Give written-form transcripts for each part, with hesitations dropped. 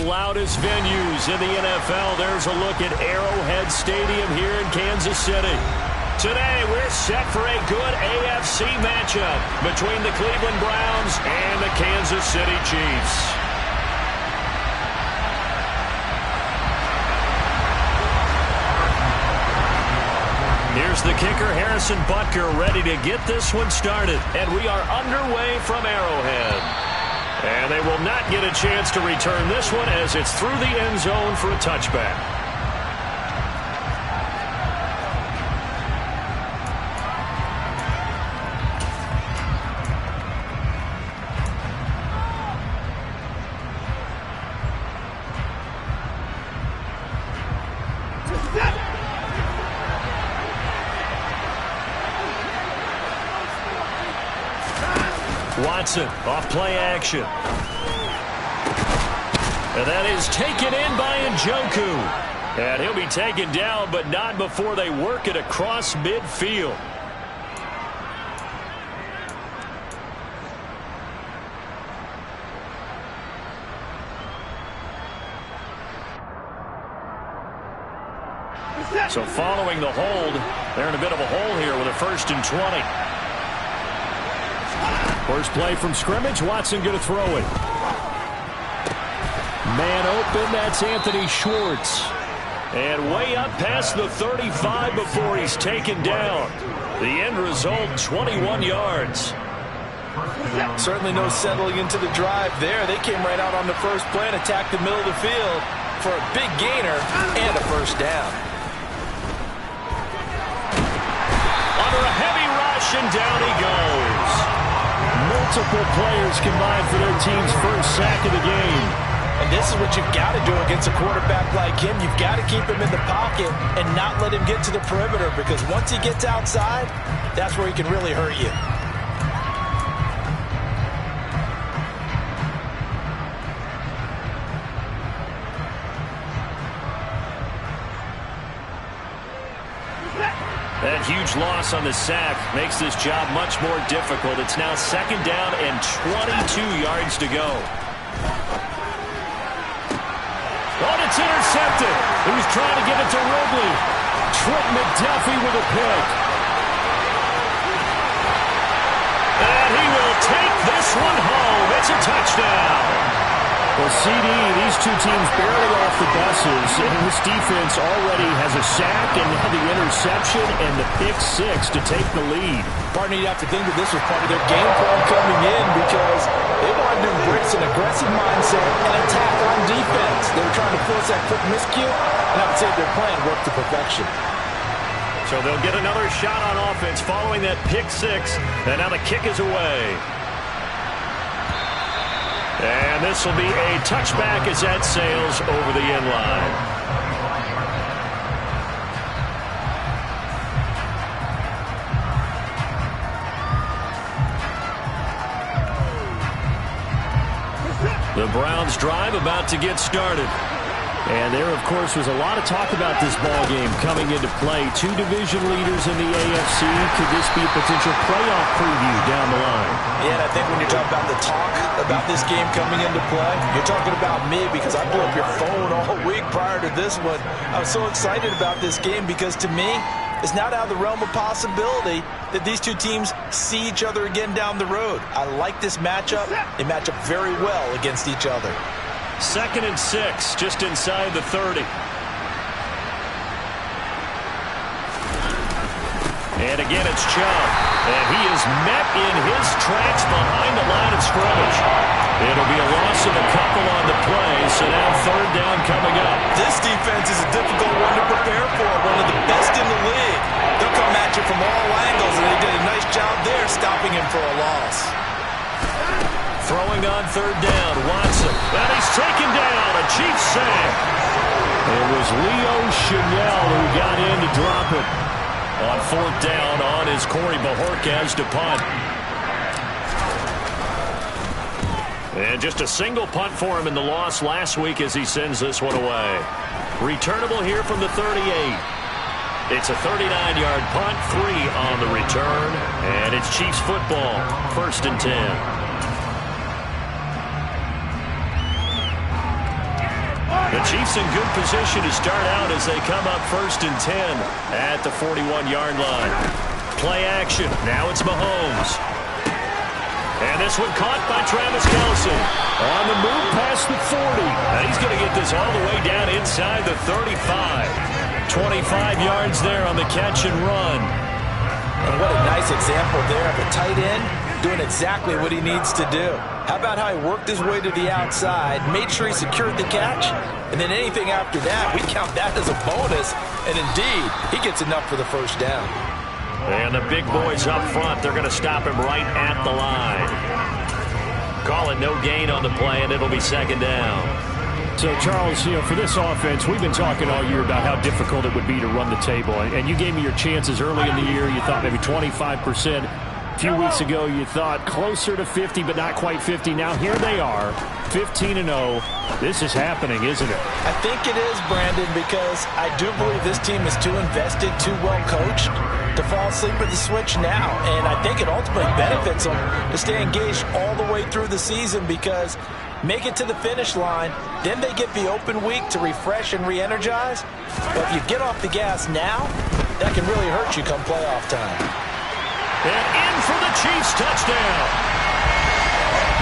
loudest venues in the NFL. There's a look at Arrowhead Stadium here in Kansas City. Today, we're set for a good AFC matchup between the Cleveland Browns and the Kansas City Chiefs. Here's the kicker, Harrison Butker, ready to get this one started. And we are underway from Arrowhead. And they will not get a chance to return this one as it's through the end zone for a touchback. Watson, off play action. And that is taken in by Njoku. And he'll be taken down, but not before they work it across midfield. So following the hold, they're in a bit of a hole here with a 1st and 20. First play from scrimmage, Watson going to throw it. Man open, that's Anthony Schwartz. And way up past the 35 before he's taken down. The end result, 21 yards. Certainly no settling into the drive there. They came right out on the first play and attacked the middle of the field for a big gainer and a first down. Under a heavy rush, and down he goes. Multiple players combined for their team's first sack of the game. And this is what you've got to do against a quarterback like him. You've got to keep him in the pocket and not let him get to the perimeter, because once he gets outside, that's where he can really hurt you. That huge loss on the sack makes this job much more difficult. It's now 2nd down and 22 yards to go. Oh, it's intercepted. He was trying to give it to Ridley. Trent McDuffie with a pick. And he will take this one home. It's a touchdown. Well, CD, these two teams barely off the buses, and this defense already has a sack and now the interception and the pick 6 to take the lead. Partner, you'd have to think that this was part of their game plan coming in, because they wanted to embrace an aggressive mindset and attack on defense. They were trying to force that quick miscue, and I would say their plan worked to perfection. So they'll get another shot on offense following that pick 6, and now the kick is away. And this will be a touchback as that sails over the end line. The Browns drive about to get started. And there, of course, was a lot of talk about this ball game coming into play. 2 division leaders in the AFC. Could this be a potential playoff preview down the line? Yeah, and I think when you talk about the talk about this game coming into play, you're talking about me, because I blew up your phone all week prior to this one. I was so excited about this game because, to me, it's not out of the realm of possibility that these two teams see each other again down the road. I like this matchup. They match up very well against each other. 2nd and 6, just inside the 30. And again, it's Chubb. And he is met in his tracks behind the line of scrimmage. It'll be a loss of a couple on the play, so now 3rd down coming up. This defense is a difficult one to prepare for, one of the best in the league. They'll come at you from all angles, and they did a nice job there stopping him for a loss. Throwing on 3rd down, Watson. And he's taken down, a Chiefs sack. It was Leo Chenal who got in to drop it. On 4th down on is Corey Bojorquez to punt. And just a single punt for him in the loss last week as he sends this one away. Returnable here from the 38. It's a 39-yard punt, 3 on the return, and it's Chiefs football, 1st and 10. The Chiefs in good position to start out as they come up 1st and 10 at the 41-yard line. Play action. Now it's Mahomes. And this one caught by Travis Kelce. On the move past the 40. And he's going to get this all the way down inside the 35. 25 yards there on the catch and run. And what a nice example there of a tight end doing exactly what he needs to do. How about how he worked his way to the outside, made sure he secured the catch, and then anything after that, we count that as a bonus. And indeed, he gets enough for the first down. And the big boys up front, they're going to stop him right at the line. Call it no gain on the play, and it'll be 2nd down. So, Charles, for this offense, we've been talking all year about how difficult it would be to run the table. And you gave me your chances early in the year. You thought maybe 25%. A few weeks ago, you thought closer to 50, but not quite 50. Now, here they are, 15-0. This is happening, isn't it? I think it is, Brandon, because I do believe this team is too invested, too well coached to fall asleep at the switch now. And I think it ultimately benefits them to stay engaged all the way through the season because make it to the finish line, then they get the open week to refresh and re-energize. But if you get off the gas now, that can really hurt you come playoff time. And in for the Chiefs touchdown.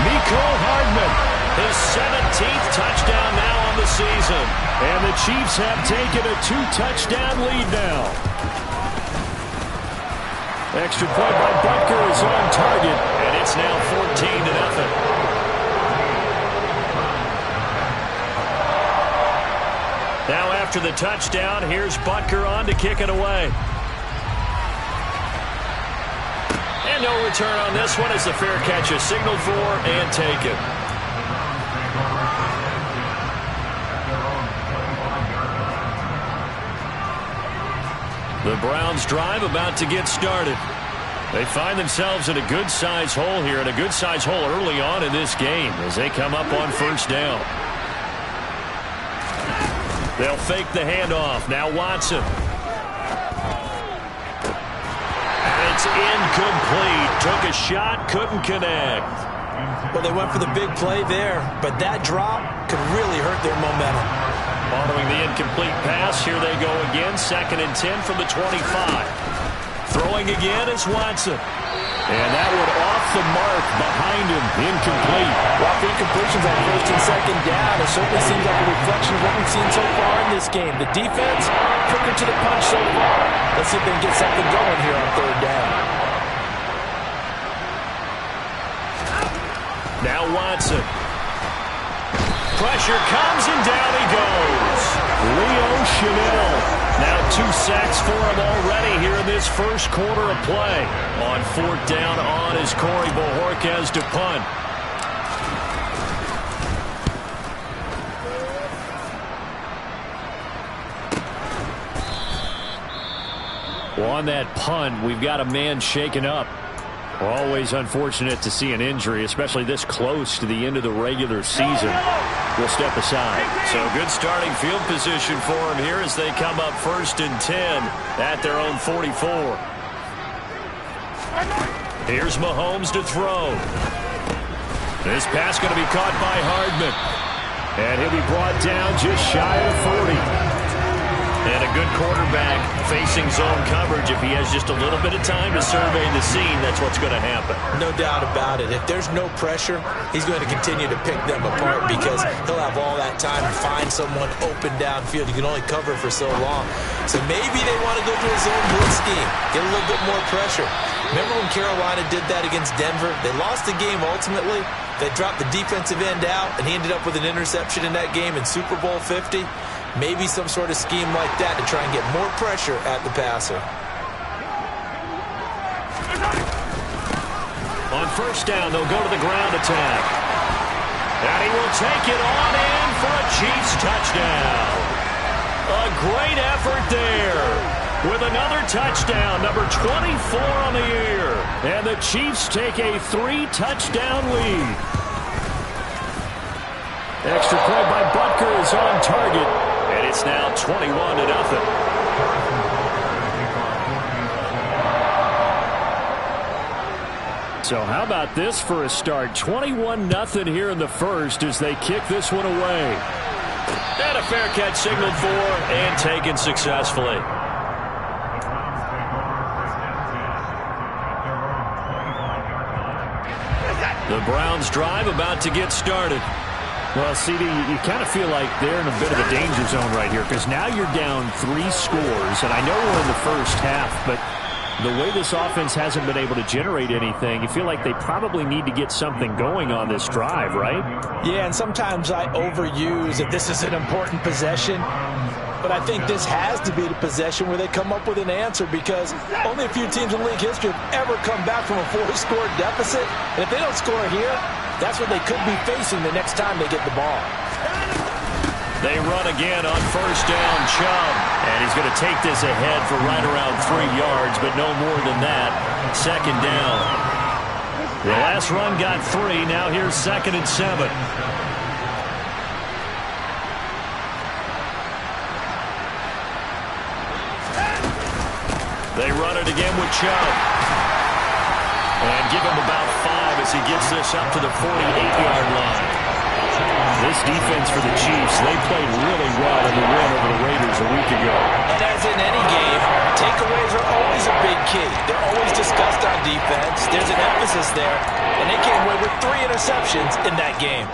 Mecole Hardman, his 17th touchdown now on the season. And the Chiefs have taken a 2-touchdown lead now. Extra point by Butker is on target. And it's now 14-0. Now after the touchdown, here's Butker on to kick it away. And no return on this one as the fair catch is signaled for and taken. The Browns drive about to get started. They find themselves in a good-sized hole here, and a good-sized hole early on in this game as they come up on 1st down. They'll fake the handoff. Now Watson. And it's incomplete. Took a shot, couldn't connect. Well, they went for the big play there, but that drop could really hurt their momentum. Following the incomplete pass, here they go again. 2nd and 10 from the 25. Throwing again is Watson. And that one off the mark behind him. Incomplete. Well, the incompletions on 1st and 2nd down, it certainly seems like a reflection of what we've seen so far in this game. The defense, quicker to the punch so far. Let's see if they can get something going here on 3rd down. Now Watson. Pressure comes and down he goes. Leo Chenal. Now 2 sacks for him already here in this first quarter of play. On 4th down on is Corey Bojorquez to punt. Well, on that punt, we've got a man shaken up. Always unfortunate to see an injury, especially this close to the end of the regular season. We'll step aside. So good starting field position for him here as they come up 1st and 10 at their own 44. Here's Mahomes to throw. This pass going to be caught by Hardman. And he'll be brought down just shy of 40. And a good quarterback facing zone coverage. If he has just a little bit of time to survey the scene, that's what's going to happen. No doubt about it. If there's no pressure, he's going to continue to pick them apart because he'll have all that time to find someone open downfield. You can only cover for so long. So maybe they want to go to a zone blitz scheme, get a little bit more pressure. Remember when Carolina did that against Denver? They lost the game ultimately. They dropped the defensive end out, and he ended up with an interception in that game in Super Bowl 50. Maybe some sort of scheme like that to try and get more pressure at the passer. On 1st down, they'll go to the ground attack. And he will take it on in for a Chiefs touchdown. A great effort there with another touchdown, number 24 on the year. And the Chiefs take a 3-touchdown lead. Extra point by Butker is on target. And it's now 21-0. So how about this for a start? 21-0 here in the first as they kick this one away. And a fair catch signaled for and taken successfully. The Browns drive about to get started. Well, CD, you kind of feel like they're in a bit of a danger zone right here because now you're down 3 scores, and I know we're in the first half, but the way this offense hasn't been able to generate anything, you feel like they probably need to get something going on this drive, right? Yeah, and sometimes I overuse that this is an important possession, but I think this has to be the possession where they come up with an answer because only a few teams in league history have ever come back from a 4-score deficit, and if they don't score here, that's what they could be facing the next time they get the ball. They run again on first down, Chubb. And he's going to take this ahead for right around 3 yards, but no more than that. Second down. The last run got 3. Now here's 2nd and 7. They run it again with Chubb. And give him about 5 as he gets this up to the 48-yard line. This defense for the Chiefs, they played really well in the win over the Raiders a week ago. And as in any game, takeaways are always a big key. They're always discussed on defense. There's an emphasis there, and they came away with 3 interceptions in that game.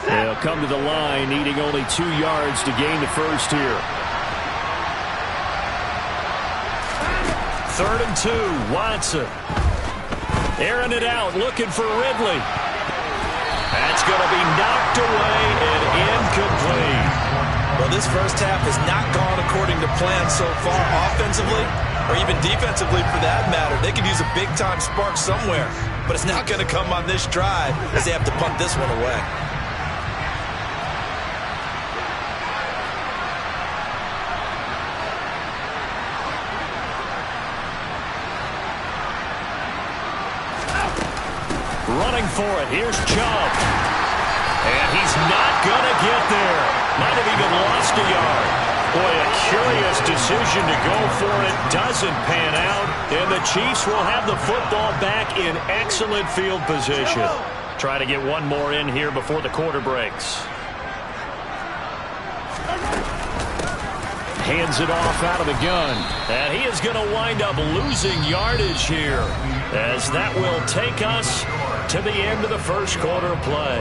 They'll come to the line, needing only 2 yards to gain the first here. 3rd and 2, Watson. Airing it out, looking for Ridley. That's going to be knocked away and incomplete. Well, this first half has not gone according to plan so far offensively or even defensively for that matter. They could use a big-time spark somewhere, but it's not going to come on this drive as they have to punt this one away. Running for it. Here's Chubb. And he's not going to get there. Might have even lost a yard. Boy, a curious decision to go for it. Doesn't pan out. And the Chiefs will have the football back in excellent field position. Try to get one more in here before the quarter breaks. Hands it off out of the gun. And he is going to wind up losing yardage here, as that will take us to the end of the first quarter of play.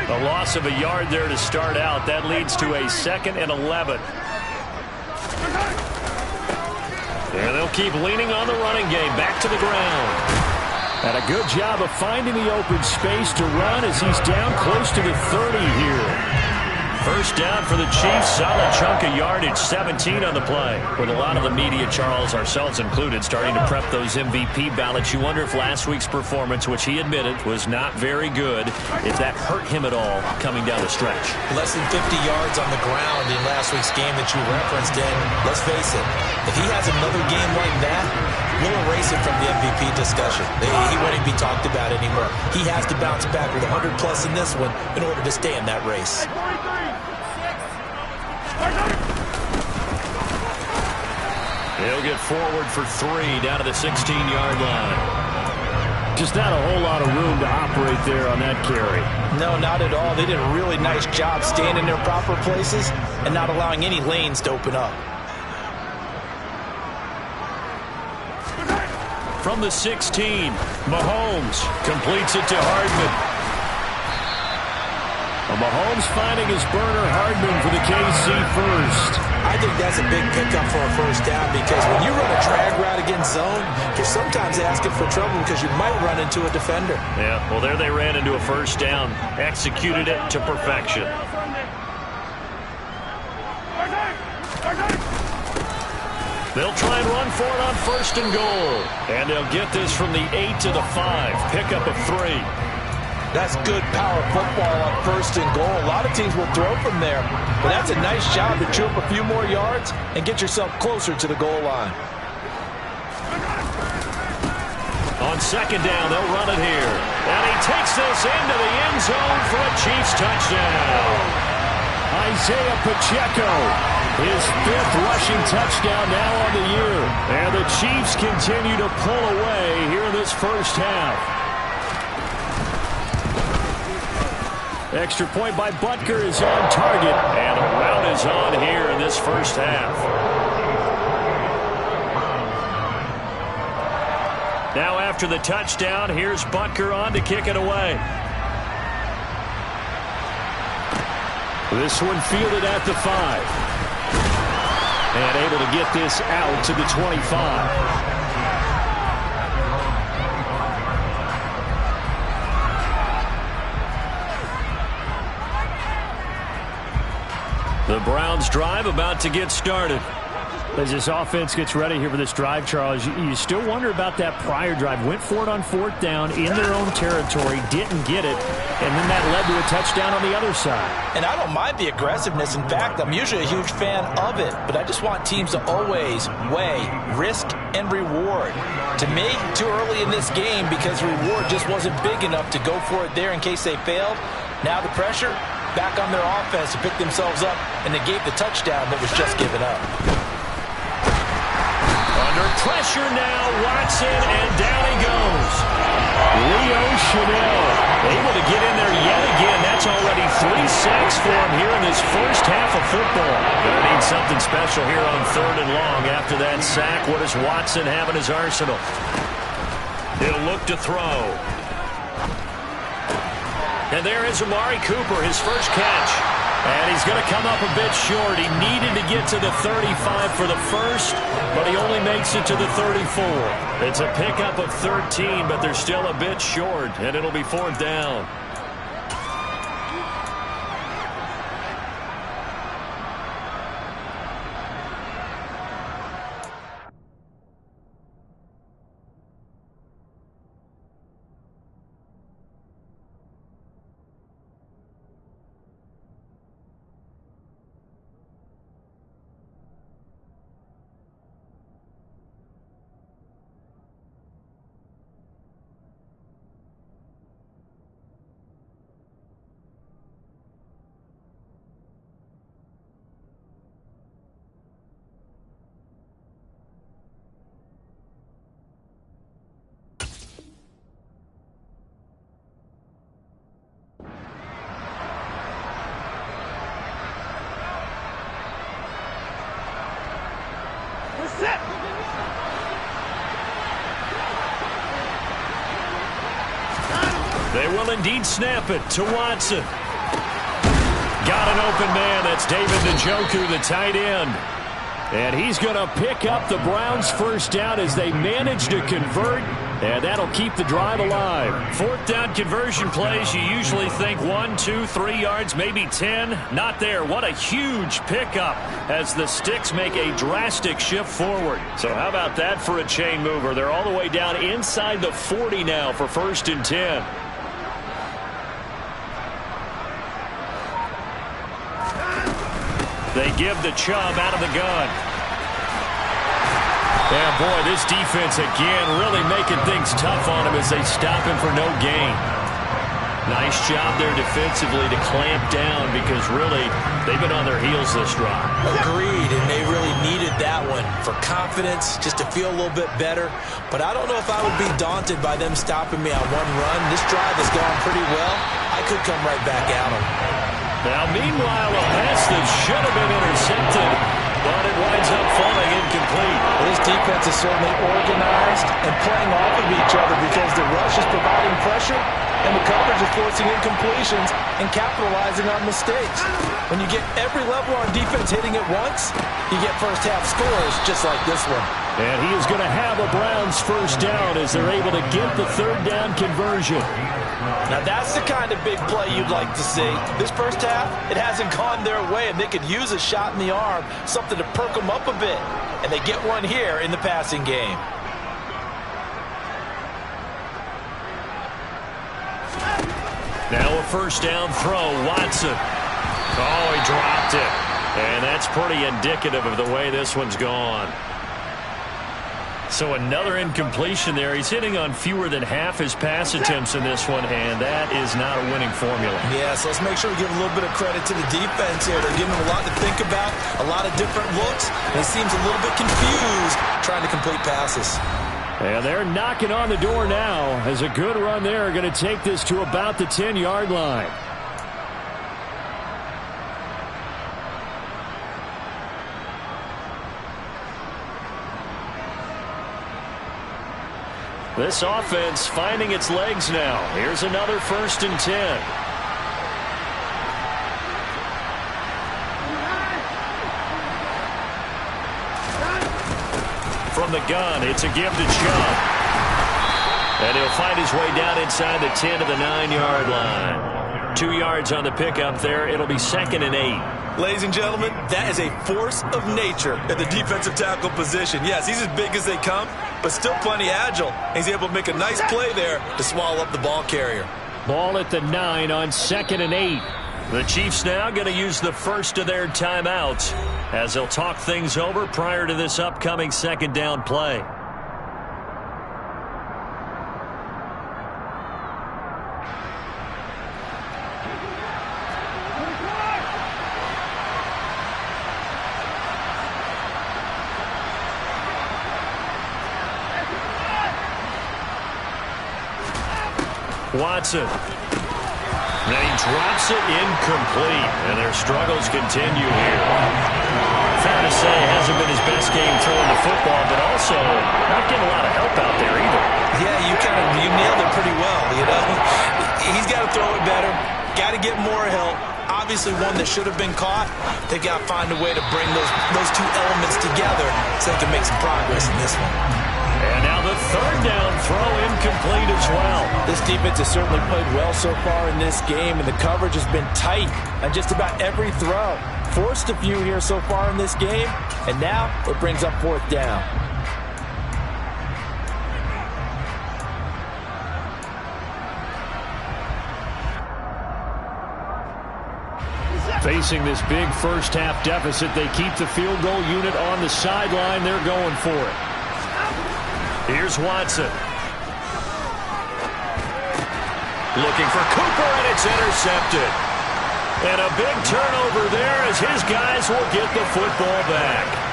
A loss of a yard there to start out. That leads to a 2nd and 11. And they'll keep leaning on the running game. Back to the ground. And a good job of finding the open space to run as he's down close to the 30 here. First down for the Chiefs. Solid chunk of yardage. 17 on the play. With a lot of the media, Charles, ourselves included, starting to prep those MVP ballots, you wonder if last week's performance, which he admitted was not very good, if that hurt him at all coming down the stretch. Less than 50 yards on the ground in last week's game that you referenced, and let's face it, if he has another game like that, we'll erase it from the MVP discussion. He won't be talked about anymore. He has to bounce back with 100-plus in this one in order to stay in that race. He'll get forward for 3 down to the 16-yard line. Just not a whole lot of room to operate there on that carry. No, not at all. They did a really nice job staying in their proper places and not allowing any lanes to open up. From the 16, Mahomes completes it to Hardman. Well, Mahomes finding his burner, Hardman, for the KC first. I think that's a big pickup for a first down because when you run a drag route against zone, you're sometimes asking for trouble because you might run into a defender. Yeah, well, there they ran into a first down. Executed it to perfection. They'll try and run for it on 1st and goal. And they'll get this from the 8 to the 5. Pickup of 3. That's good power football on 1st and goal. A lot of teams will throw from there, but that's a nice job to chew up a few more yards and get yourself closer to the goal line. On 2nd down, they'll run it here. And he takes this into the end zone for a Chiefs touchdown. Isaiah Pacheco, his 5th rushing touchdown now on the year. And the Chiefs continue to pull away here in this first half. Extra point by Butker is on target. And a rout is on here in this first half. Now after the touchdown, here's Butker on to kick it away. This one fielded at the 5. And able to get this out to the 25. The Browns drive about to get started. As this offense gets ready here for this drive, Charles, you still wonder about that prior drive. Went for it on 4th down in their own territory, didn't get it, and then that led to a touchdown on the other side. And I don't mind the aggressiveness. In fact, I'm usually a huge fan of it, but I just want teams to always weigh risk and reward. To me, too early in this game because the reward just wasn't big enough to go for it there in case they failed. Now the pressure back on their offense to pick themselves up and negate the touchdown that was just given up. Under pressure now, Watson, and down he goes. Leo Chenal able to get in there yet again. That's already 3 sacks for him here in this first half of football. Gonna need something special here on 3rd and long. After that sack, what does Watson have in his arsenal? He'll look to throw. And there is Amari Cooper, his first catch. And he's going to come up a bit short. He needed to get to the 35 for the first, but he only makes it to the 34. It's a pickup of 13, but they're still a bit short, and it'll be 4th down. They will indeed snap it to Watson. Got an open man. That's David Njoku, the tight end. And he's going to pick up the Browns' first down as they manage to convert. And that'll keep the drive alive. 4th down conversion plays, you usually think 1, 2, 3 yards, maybe 10. Not there. What a huge pickup as the Sticks make a drastic shift forward. So how about that for a chain mover? They're all the way down inside the 40 now for 1st and 10. They give the Chubb out of the gun. Yeah, boy, this defense again really making things tough on him as they stop him for no gain. Nice job there defensively to clamp down because really they've been on their heels this drive. Agreed, and they really needed that one for confidence, just to feel a little bit better. But I don't know if I would be daunted by them stopping me on one run. This drive has gone pretty well. I could come right back at them. Now, meanwhile, a pass that should have been intercepted, but it winds up falling incomplete. This defense is certainly organized and playing off of each other because the rush is providing pressure and the coverage is forcing incompletions and capitalizing on mistakes. When you get every level on defense hitting at once, you get first half scores just like this one. And he is going to have a Browns first down as they're able to get the 3rd down conversion. Now that's the kind of big play you'd like to see. This first half, it hasn't gone their way, and they could use a shot in the arm, something to perk them up a bit. And they get one here in the passing game. Now a first down throw, Watson. Oh, he dropped it. And that's pretty indicative of the way this one's gone. So another incompletion there. He's hitting on fewer than half his pass attempts in this one, and that is not a winning formula. Yeah, so let's make sure we give a little bit of credit to the defense here. They're giving him a lot to think about, a lot of different looks, and he seems a little bit confused trying to complete passes. And they're knocking on the door now as a good run there. Going to take this to about the 10-yard line. This offense finding its legs now. Here's another 1st and 10. From the gun, it's a give to Chubb. And he'll find his way down inside the 10 to the 9-yard line. 2 yards on the pickup there. It'll be 2nd and 8. Ladies and gentlemen, that is a force of nature at the defensive tackle position. Yes, he's as big as they come, but still plenty agile. He's able to make a nice play there to swallow up the ball carrier. Ball at the 9 on 2nd and 8. The Chiefs now going to use the first of their timeouts as they'll talk things over prior to this upcoming 2nd down play. Watson. And he drops it incomplete. And their struggles continue here. Fair to say, it hasn't been his best game throwing the football, but also not getting a lot of help out there either. Yeah, you nailed it pretty well, you know. He's got to throw it better. Got to get more help. Obviously one that should have been caught. They got to find a way to bring those two elements together so they can make some progress in this one. And now the 3rd down throw incomplete as well. This defense has certainly played well so far in this game, and the coverage has been tight on just about every throw. Forced a few here so far in this game, and now it brings up 4th down. Facing this big first-half deficit, they keep the field goal unit on the sideline. They're going for it. Here's Watson. Looking for Cooper, and it's intercepted. And a big turnover there as his guys will get the football back.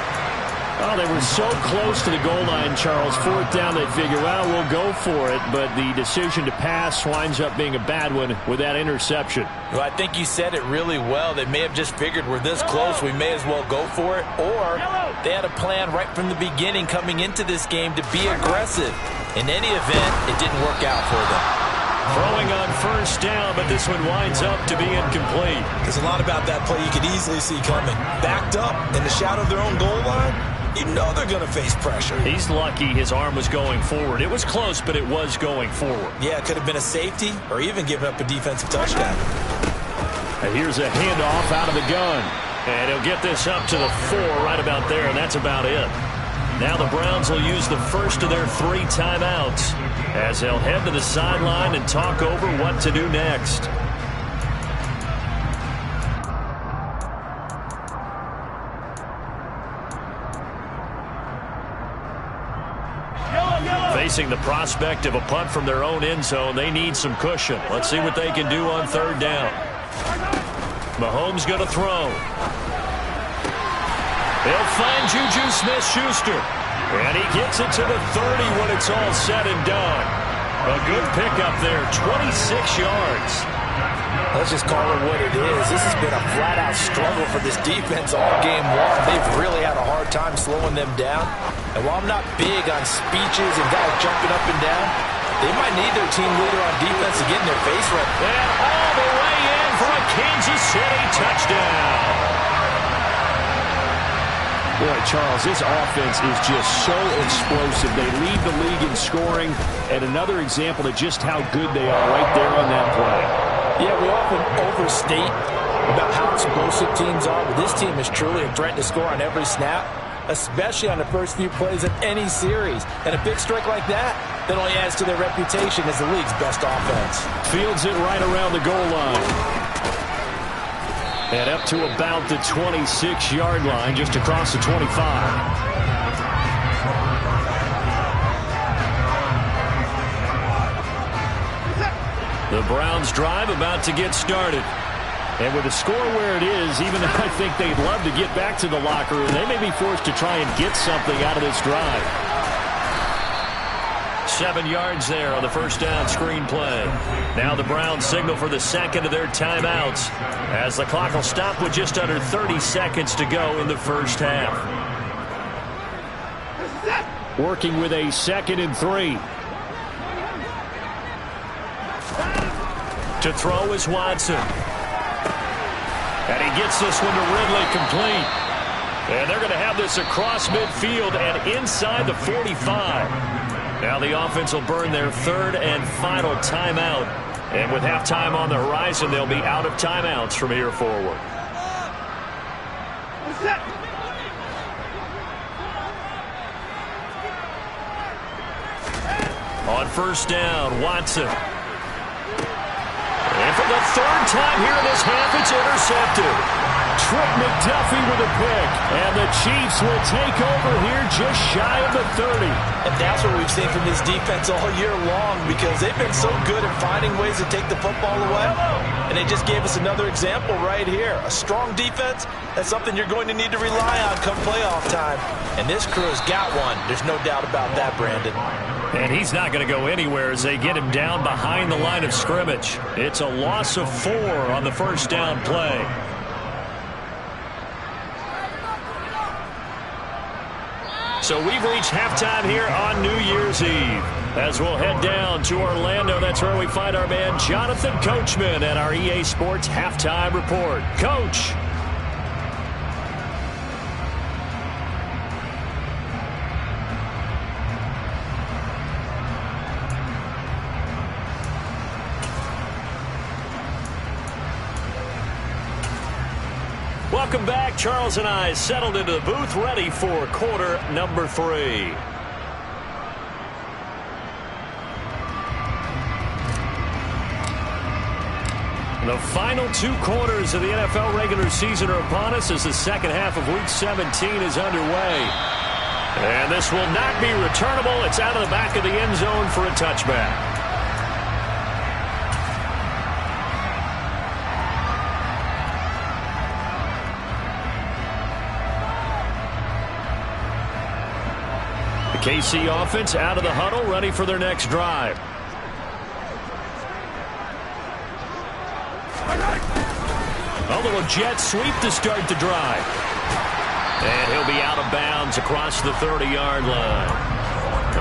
Oh, they were so close to the goal line, Charles. 4th down, they figure, well, we'll go for it. But the decision to pass winds up being a bad one with that interception. Well, I think you said it really well. They may have just figured we're this close, we may as well go for it. Or they had a plan right from the beginning coming into this game to be aggressive. In any event, it didn't work out for them. Throwing on 1st down, but this one winds up to be incomplete. There's a lot about that play you could easily see coming. Backed up in the shadow of their own goal line, you know they're going to face pressure. He's lucky his arm was going forward. It was close, but it was going forward. Yeah, it could have been a safety or even given up a defensive touchdown. And here's a handoff out of the gun. And he'll get this up to the 4 right about there, and that's about it. Now the Browns will use the first of their 3 timeouts as they'll head to the sideline and talk over what to do next. Facing the prospect of a punt from their own end zone, they need some cushion. Let's see what they can do on 3rd down. Mahomes going to throw. They'll find Juju Smith-Schuster. And he gets it to the 30 when it's all said and done. A good pickup there, 26 yards. Let's just call it what it is. This has been a flat-out struggle for this defense all game long. They've really had a hard time slowing them down. And while I'm not big on speeches and guys jumping up and down, they might need their team leader on defense to get in their face right. And all the way in for a Kansas City touchdown. Boy, Charles, this offense is just so explosive. They lead the league in scoring, and another example of just how good they are right there on that play. Yeah, we often overstate about how explosive teams are, but this team is truly a threat to score on every snap. especially on the first few plays of any series. And a big strike like that only adds to their reputation as the league's best offense. Fields it right around the goal line. And up to about the 26-yard line, just across the 25. The Browns drive about to get started. And with the score where it is, even though I think they'd love to get back to the locker room, they may be forced to try and get something out of this drive. 7 yards there on the first down screen play. Now the Browns signal for the second of their timeouts as the clock will stop with just under 30 seconds to go in the first half. Working with a 2nd and 3. To throw is Watson. And he gets this one to Ridley complete. And they're going to have this across midfield and inside the 45. Now the offense will burn their 3rd and final timeout. And with halftime on the horizon, they'll be out of timeouts from here forward. On first down, Watson. And for the 3rd time here in this half, it's intercepted. Trent McDuffie with a pick. And the Chiefs will take over here just shy of the 30. And that's what we've seen from this defense all year long, because they've been so good at finding ways to take the football away. And they just gave us another example right here. A strong defense, that's something you're going to need to rely on come playoff time. And this crew has got one. There's no doubt about that, Brandon. And he's not going to go anywhere as they get him down behind the line of scrimmage. It's a loss of 4 on the first down play. So we've reached halftime here on New Year's Eve. As we'll head down to Orlando, that's where we find our man Jonathan Coachman at our EA Sports Halftime Report. Coach. Welcome back. Charles and I settled into the booth, ready for quarter number 3. The final 2 quarters of the NFL regular season are upon us as the second half of Week 17 is underway. And this will not be returnable. It's out of the back of the end zone for a touchback. KC offense out of the huddle, ready for their next drive. A little jet sweep to start the drive. And he'll be out of bounds across the 30-yard line.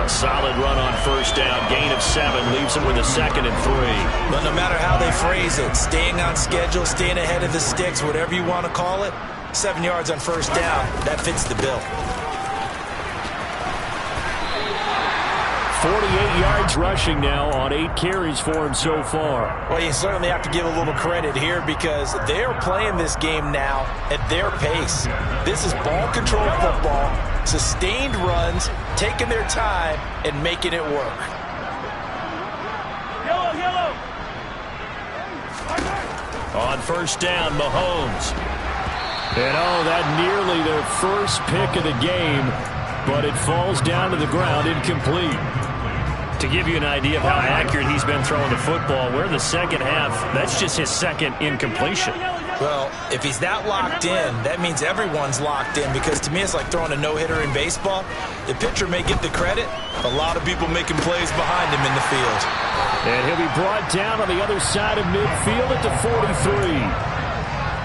A solid run on first down. Gain of 7 leaves him with a 2nd and 3. But no matter how they phrase it, staying on schedule, staying ahead of the sticks, whatever you want to call it, 7 yards on first down, that fits the bill. 48 yards rushing now on 8 carries for him so far. Well, you certainly have to give a little credit here because they're playing this game now at their pace. This is ball-controlled football, sustained runs, taking their time, and making it work. On first down, Mahomes. And that nearly their first pick of the game, but it falls down to the ground incomplete. To give you an idea of how accurate he's been throwing the football, we're in the second half. That's just his 2nd incompletion. Well, if he's that locked in, that means everyone's locked in, because to me it's like throwing a no-hitter in baseball. The pitcher may get the credit, a lot of people making plays behind him in the field. And he'll be brought down on the other side of midfield at the 43.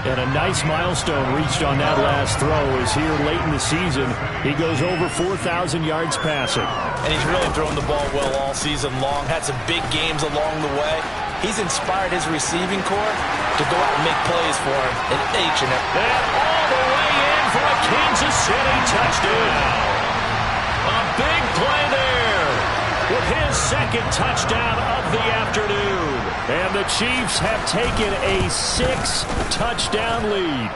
And a nice milestone reached on that last throw is here late in the season. He goes over 4,000 yards passing. And he's really thrown the ball well all season long. Had some big games along the way. He's inspired his receiving corps to go out and make plays for him in each and every. And all the way in for a Kansas City touchdown. A big play there with his 2nd touchdown of the afternoon. And the Chiefs have taken a 6-touchdown lead.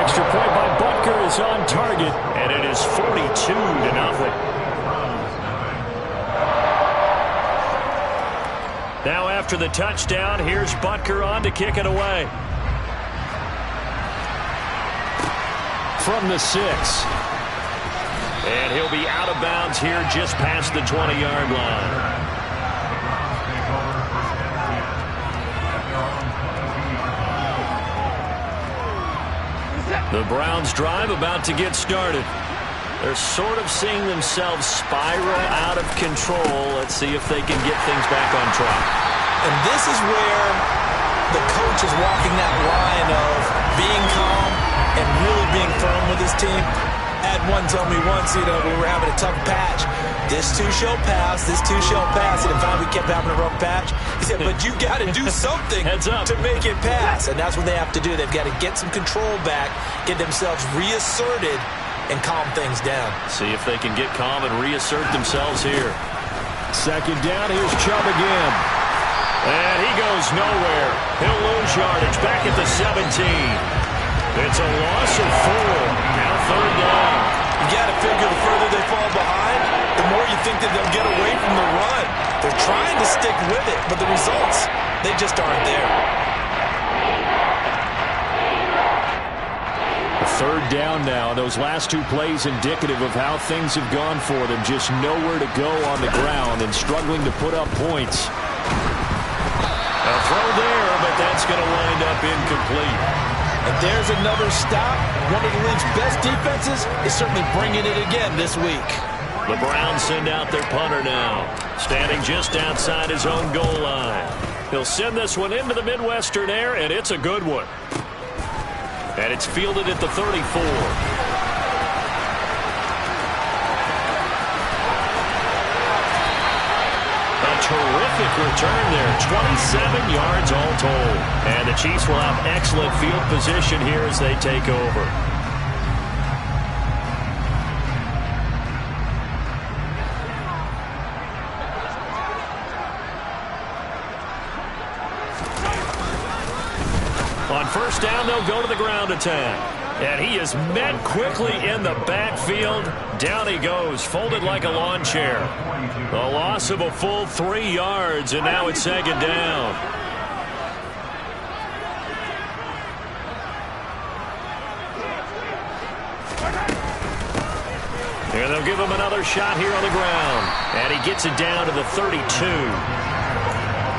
Extra point by Butker is on target, and it is 42-0. Now after the touchdown, here's Butker on to kick it away. From the 6. And he'll be out of bounds here just past the 20-yard line. The Browns drive about to get started. They're sort of seeing themselves spiral out of control. Let's see if they can get things back on track. And this is where the coach is walking that line of being calm and really being firm with his team. I had one tell me once, we were having a tough patch. This too shall pass, this too shall pass. And in fact, we kept having a rough patch. He said, but you got to do something to make it pass. And that's what they have to do. They've got to get some control back, get themselves reasserted, and calm things down. See if they can get calm and reassert themselves here. Second down, here's Chubb again. And he goes nowhere. He'll lose yardage back at the 17. It's a loss of 4. Now third down. You got to figure the further they fall behind, the more you think that they'll get away from the run. They're trying to stick with it, but the results, they just aren't there. Third down now. Those last two plays indicative of how things have gone for them. Just nowhere to go on the ground and struggling to put up points. A throw there, but that's going to wind up incomplete. And there's another stop. One of the league's best defenses is certainly bringing it again this week. The Browns send out their punter now, standing just outside his own goal line. He'll send this one into the Midwestern air, and it's a good one. And it's fielded at the 34. A terrific return there. 27 yards all told. And the Chiefs will have excellent field position here as they take over. On first down, they'll go to the ground attack. And he is met quickly in the backfield. Down he goes, folded like a lawn chair. A loss of a full 3 yards, and now it's second down. And they'll give him another shot here on the ground. And he gets it down to the 32.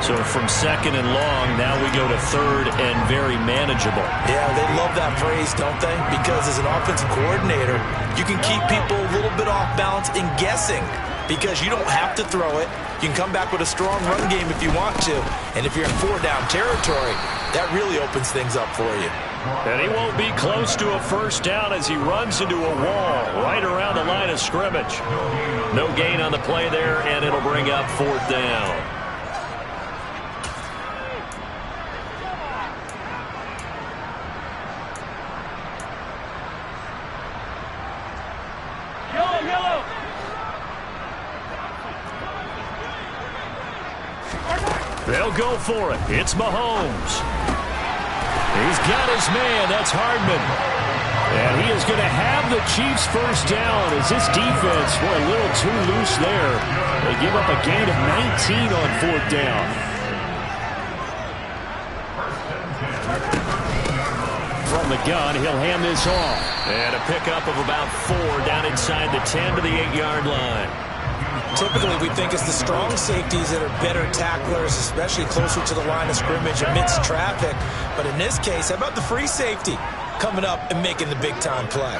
So from second and long, now we go to third and very manageable. Yeah, they love that phrase, don't they? Because as an offensive coordinator, you can keep people a little bit off balance and guessing because you don't have to throw it. You can come back with a strong run game if you want to. And if you're in 4-down territory, that really opens things up for you. And he won't be close to a first down as he runs into a wall right around the line of scrimmage. No gain on the play there, and it'll bring up fourth down. They'll go for it. It's Mahomes. He's got his man. That's Hardman. And he is going to have the Chiefs first down as this defense were a little too loose there. They give up a gain of 19 on fourth down. From the gun, he'll hand this off. And a pickup of about 4 down inside the 10 to the 8-yard line. Typically, we think it's the strong safeties that are better tacklers, especially closer to the line of scrimmage amidst traffic. But in this case, how about the free safety coming up and making the big-time play?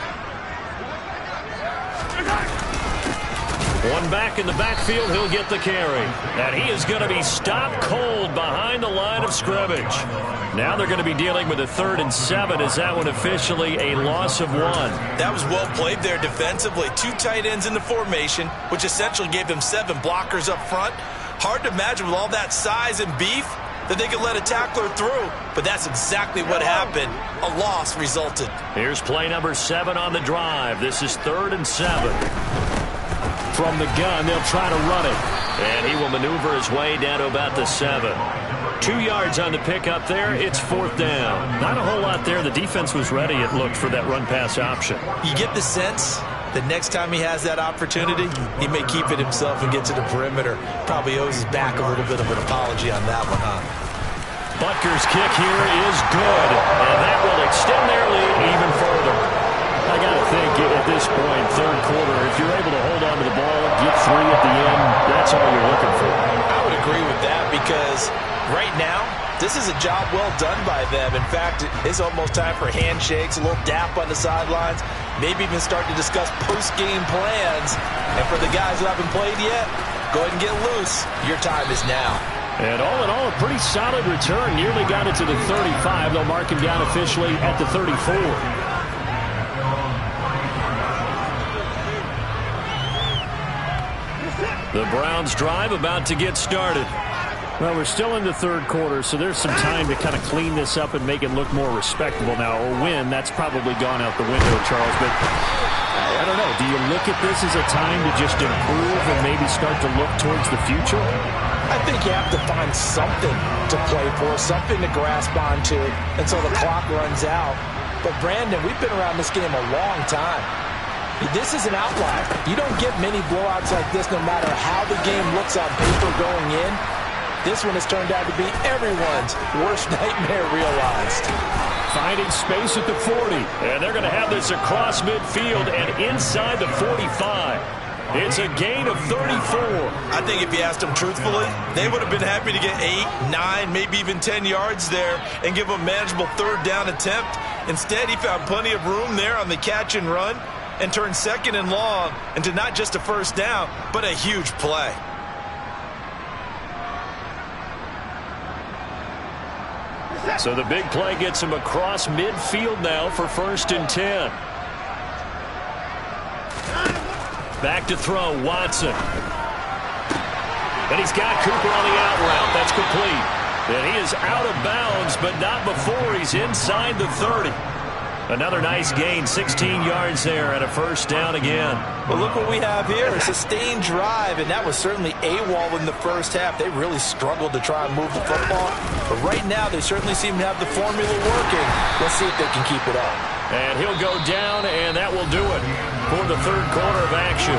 One back in the backfield, he'll get the carry. And he is going to be stopped cold behind the line of scrimmage. Now they're going to be dealing with a 3rd and 7. Is that one officially a loss of 1? That was well played there defensively. 2 tight ends in the formation, which essentially gave them 7 blockers up front. Hard to imagine with all that size and beef that they could let a tackler through. But that's exactly what happened. A loss resulted. Here's play number 7 on the drive. This is 3rd and 7. From the gun, they'll try to run it. And he will maneuver his way down to about the 7. 2 yards on the pickup there. It's 4th down. Not a whole lot there. The defense was ready, it looked, for that run-pass option. You get the sense the next time he has that opportunity, he may keep it himself and get to the perimeter. Probably owes his back a little bit of an apology on that one, huh? Butker's kick here is good, and that will extend their lead even further. I got to think at this point, third quarter, if you're able to hold on to the ball, get 3 at the end, that's all you're looking for. I would agree with that because right now, this is a job well done by them. In fact, it's almost time for handshakes, a little dap on the sidelines, maybe even start to discuss post-game plans. And for the guys who haven't played yet, go ahead and get loose. Your time is now. And all in all, a pretty solid return. Nearly got it to the 35. They'll mark him down officially at the 34. The Browns drive about to get started. Well, we're still in the third quarter, so there's some time to kind of clean this up and make it look more respectable now. A win, that's probably gone out the window, Charles. But I don't know. Do you look at this as a time to just improve and maybe start to look towards the future? I think you have to find something to play for, something to grasp onto until the clock runs out. But, Brandon, we've been around this game a long time. This is an outlier. You don't get many blowouts like this no matter how the game looks on paper going in. This one has turned out to be everyone's worst nightmare realized. Finding space at the 40. And they're going to have this across midfield and inside the 45. It's a gain of 34. I think if you asked them truthfully, they would have been happy to get 8, 9, maybe even 10 yards there and give a manageable third down attempt. Instead, he found plenty of room there on the catch and run and turned 2nd and long into not just a first down, but a huge play. So the big play gets him across midfield now for 1st and 10. Back to throw, Watson. And he's got Cooper on the out route. That's complete. And he is out of bounds, but not before he's inside the 30. Another nice gain, 16 yards there, and a first down again. Well, look what we have here, a sustained drive, and that was certainly AWOL in the first half. They really struggled to try and move the football, but right now they certainly seem to have the formula working. Let's see if they can keep it up. And he'll go down, and that will do it for the third quarter of action.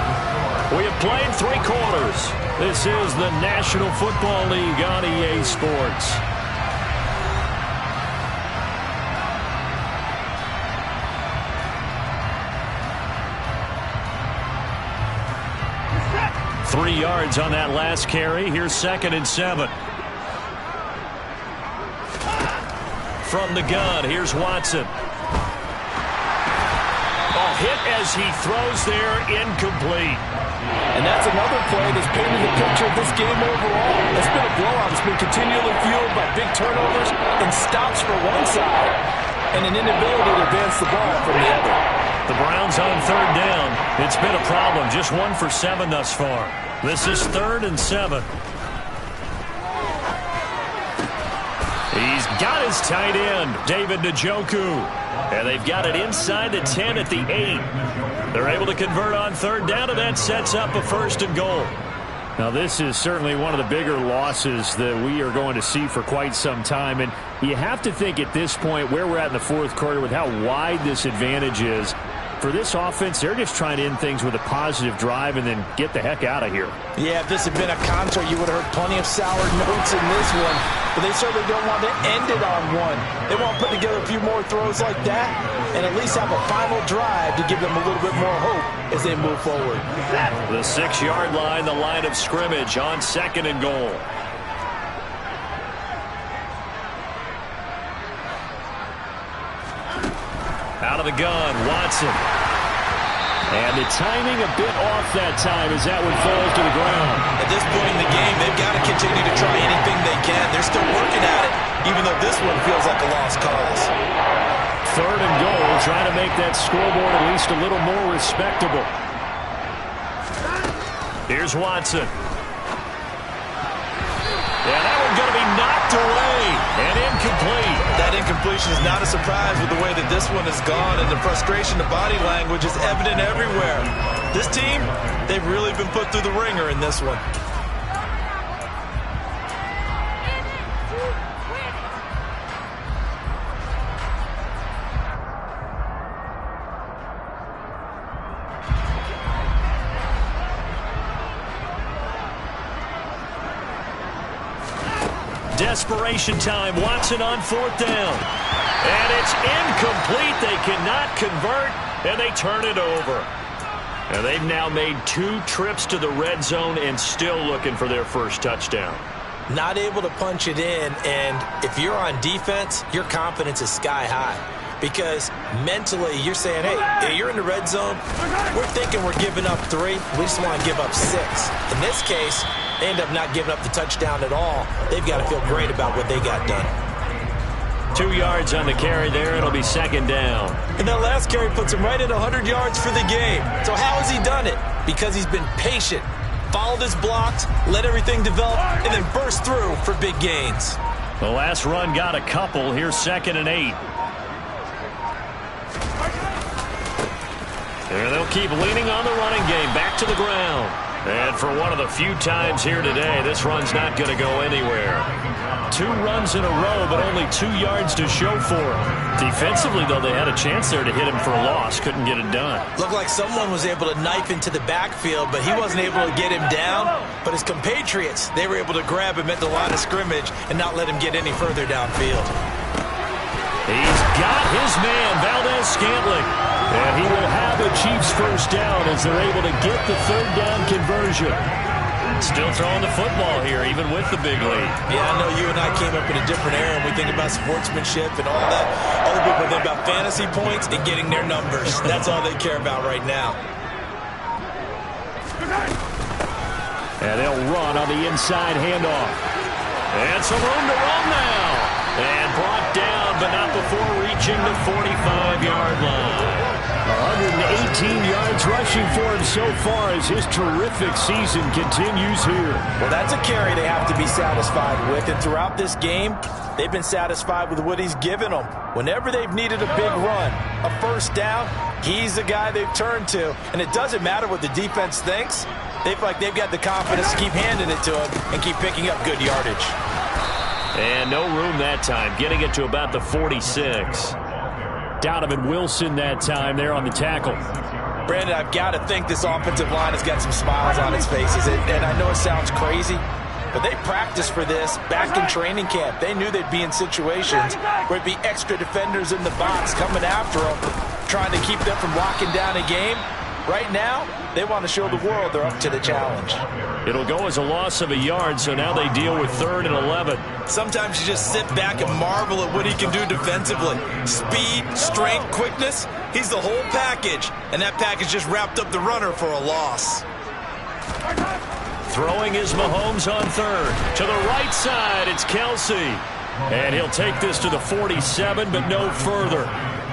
We have played 3 quarters. This is the National Football League on EA Sports. Three yards on that last carry. Here's 2nd and 7. From the gun, here's Watson. Hit as he throws there, incomplete. And that's another play that's painted the picture of this game overall. It's been a blowout. It's been continually fueled by big turnovers and stops for one side and an inability to advance the ball from the other. The Browns on 3rd down. It's been a problem. Just 1 for 7 thus far. This is 3rd and 7. He's got his tight end, David Njoku. And they've got it inside the 10 at the 8. They're able to convert on 3rd down, and that sets up a 1st and goal. Now, this is certainly one of the bigger losses that we are going to see for quite some time. And you have to think at this point where we're at in the fourth quarter with how wide this advantage is. For this offense, they're just trying to end things with a positive drive and then get the heck out of here. Yeah, if this had been a concert, you would have heard plenty of sour notes in this one. But they certainly don't want to end it on one. They want to put together a few more throws like that and at least have a final drive to give them a little bit more hope as they move forward. The 6-yard line, the line of scrimmage on 2nd and goal. Out of the gun, Watson. And the timing a bit off that time as that one falls to the ground. At this point in the game, they've got to continue to try anything they can. They're still working at it, even though this one feels like a lost cause. 3rd and goal, trying to make that scoreboard at least a little more respectable. Here's Watson. Yeah, that one's going to be knocked away and incomplete. That incompletion is not a surprise with the way that this one has gone, and the frustration, the body language is evident everywhere. This team, they've really been put through the ringer in this one. desperation time. Watson on 4th down. And it's incomplete. They cannot convert, and they turn it over. And they've now made 2 trips to the red zone and still looking for their first touchdown. Not able to punch it in, and if you're on defense, your confidence is sky high. Because mentally, you're saying, hey, you're in the red zone. We're thinking we're giving up 3. We just want to give up 6. In this case, they end up not giving up the touchdown at all. They've got to feel great about what they got done. 2 yards on the carry there. It'll be 2nd down. And that last carry puts him right at 100 yards for the game. So how has he done it? Because he's been patient, followed his blocks, let everything develop, and then burst through for big gains. The last run got a couple. Here's 2nd and 8. And they'll keep leaning on the running game. Back to the ground. And for one of the few times here today, this run's not going to go anywhere. 2 runs in a row, but only 2 yards to show for it. Defensively, though, they had a chance there to hit him for a loss. Couldn't get it done. Looked like someone was able to knife into the backfield, but he wasn't able to get him down. But his compatriots, they were able to grab him at the line of scrimmage and not let him get any further downfield. He's got his man, Valdez-Scantling. And he will have the Chiefs' first down as they're able to get the 3rd down conversion. Still throwing the football here, even with the big lead. Yeah, I know you and I came up in a different era, and we think about sportsmanship and all that. Other people think about fantasy points and getting their numbers. That's all they care about right now. And they'll run on the inside handoff. And some room to run now. And brought down, but not before reaching the 45-yard line. 118 yards rushing for him so far as his terrific season continues here. Well, that's a carry they have to be satisfied with. And throughout this game, they've been satisfied with what he's given them. Whenever they've needed a big run, a first down, he's the guy they've turned to. And it doesn't matter what the defense thinks. They feel like they've got the confidence to keep handing it to him and keep picking up good yardage. And no room that time, getting it to about the 46. Donovan Wilson that time there on the tackle. Brandon, I've got to think this offensive line has got some smiles on its faces. And I know it sounds crazy, but they practiced for this back in training camp. They knew they'd be in situations where it'd be extra defenders in the box coming after them, trying to keep them from locking down a game. Right now, they want to show the world they're up to the challenge. It'll go as a loss of a yard, so now they deal with 3rd and 11. Sometimes you just sit back and marvel at what he can do defensively. Speed, strength, quickness, he's the whole package. And that package just wrapped up the runner for a loss. Throwing is Mahomes on 3rd. To the right side, it's Kelsey. And he'll take this to the 47, but no further,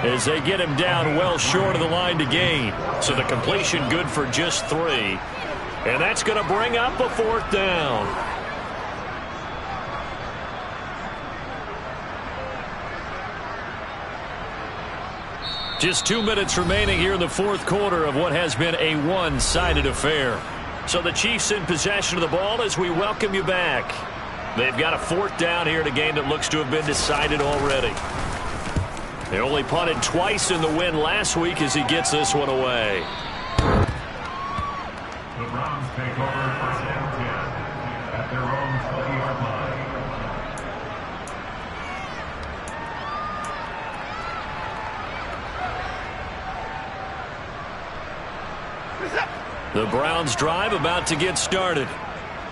as they get him down well short of the line to gain. So the completion good for just 3. And that's going to bring up a 4th down. Just 2 minutes remaining here in the 4th quarter of what has been a one-sided affair. So the Chiefs in possession of the ball as we welcome you back. They've got a 4th down here in a game that looks to have been decided already. They only punted twice in the win last week as he gets this one away. The Browns take over 1st and 10 at their own 20-yard line. The Browns drive about to get started.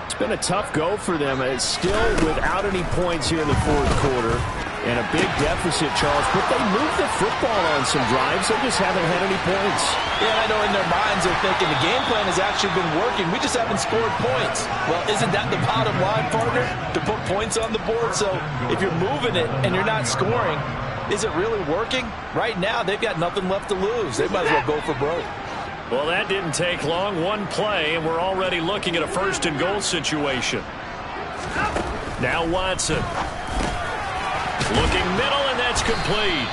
It's been a tough go for them. It's still without any points here in the 4th quarter. And a big deficit, Charles. But they moved the football on some drives. They just haven't had any points. Yeah, I know in their minds they're thinking the game plan has actually been working. We just haven't scored points. Well, isn't that the bottom line, partner? To put points on the board. So if you're moving it and you're not scoring, is it really working? Right now, they've got nothing left to lose. They might as well go for broke. Well, that didn't take long. One play, and we're already looking at a 1st and goal situation. Now Watson. Looking middle, and that's complete.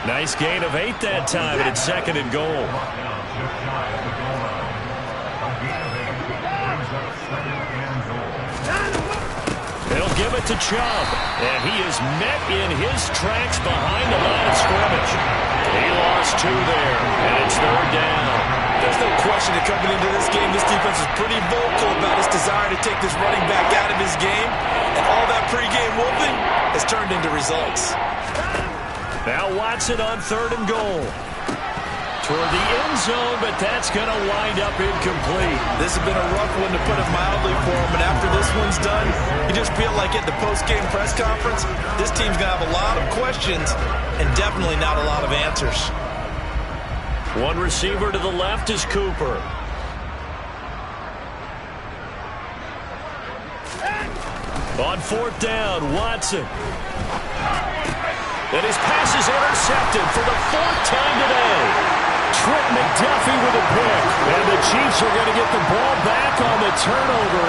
Nice gain of 8 that time, and it's 2nd and goal. They'll give it to Chubb, and he is met in his tracks behind the line of scrimmage. He lost 2 there, and it's 3rd down. There's no question that coming into this game, this defense is pretty vocal about its desire to take this running back out of his game. And all that pregame whooping has turned into results. Now Watson on 3rd and goal. Toward the end zone, but that's going to wind up incomplete. This has been a rough one, to put it mildly, for him. And after this one's done, you just feel like at the post-game press conference, this team's going to have a lot of questions and definitely not a lot of answers. One receiver to the left is Cooper. On 4th down, Watson. And his pass is intercepted for the 4th time today. Trent McDuffie with a pick. And the Chiefs are going to get the ball back on the turnover.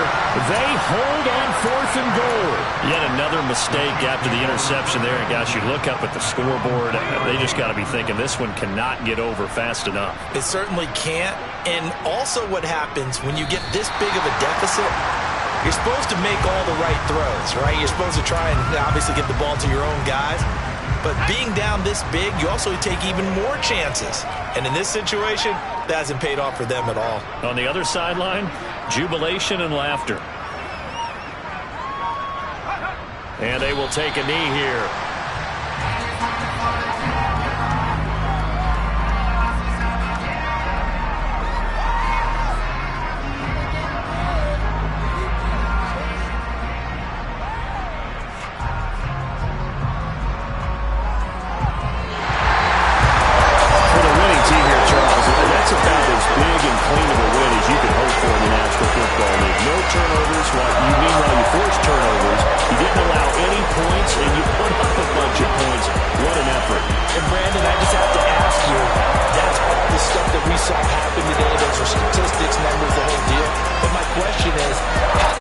They hold on 4th and goal. Yet another mistake after the interception there. And gosh, you look up at the scoreboard, they just got to be thinking this one cannot get over fast enough. It certainly can't. And also what happens when you get this big of a deficit, you're supposed to make all the right throws, right? You're supposed to try and obviously get the ball to your own guys. But being down this big, you also take even more chances. And in this situation, that hasn't paid off for them at all. On the other sideline, jubilation and laughter. And they will take a knee here. Saw happen today. Those are statistics, numbers, the whole deal. But my question is, how